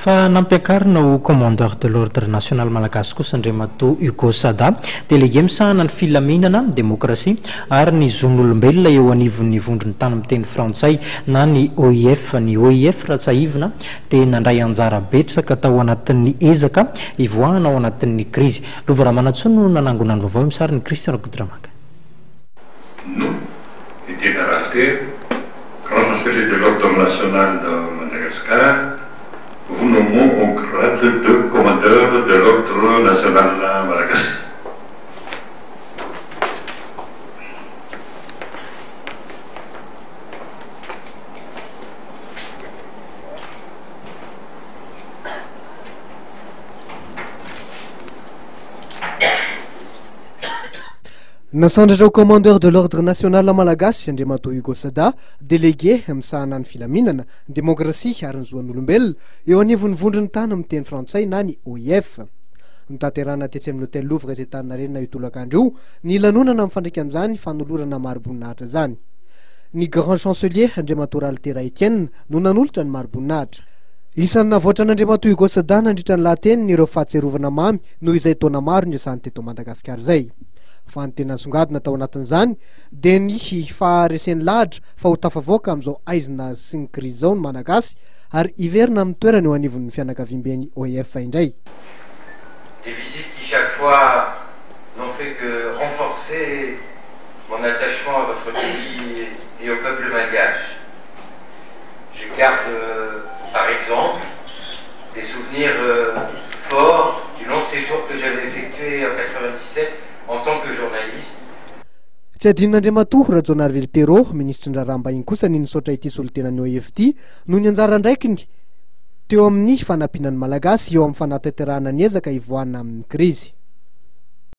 Fa nampiakarina ho Commandeur de l'ordre national malagasy kosa andriamatoa Hugo Sada, delege misahana ny filaminana, demokrasia ary ny zon'olombelona eo anivon'ny vondron'ny tany miteny frantsay na ny OIF. Ny OIF raha tsy ahivina dia nandray anjara betsaka tao anatin'ny ezaka ivoahana ao anatin'ny krizy. Lova raha manatsoa no nanangona ny vaovao misary ny Christian Goudramaka. Nous, les généralités, grand chancelier de l'ordre national de Madagascar, vous nommons au grade de Commandeur de l'ordre national malagasy. Nasandratra Commandeur de l'ordre national malagasy andriamatoa Hugo Sada, delege misahana ny filaminana, demokrasia ary ny zon'olombelona eo anivon'ny vondron'ny tany miteny frantsay na ny OIF. Nitaterana tetsy amin'ny hôtel Louvre izay Taninarenina io tolakandro io ny lanonana mifandraika amin'izany fanolorana mari-boninahitra zany. Ny grand chancelier andriamatoa Ralitera Etienne no nanolotra ny mari-boninahitra. Isan'ny navoatra an'andriamatoa Hugo Sada nandritra ny lahateny ireo fahatserovana mamy noho izay taona maro niasany teto Madagasikara izay. Fa ny tena songadina tao anatin'izany dia ny faharesen'ny lahatra fa ho tafavoaka amin'izao aizina sy ny krizy zao ny malagasy ary iverina amin'ny toerana eo anivon'ny fianakaviam-ben'ny OIF indray. Des visites qui chaque fois n'ont fait que renforcer mon attachement à votre pays et au peuple malgache. Je garde par exemple des souvenirs forts du long séjour que j'avais effectué en 97 en tant que journaliste. Tsy adin'andriamatoa Rajonarville Perrault, ministre ndrarambahiny kosa ny nisaotra ity solotenan'ny OIF ity no ny anjara ndraikiny teo amin'ny fanampianan'ny malagasy eo amin'ny fanatanterahana ny ezaka ivoahana amin'ny krizy.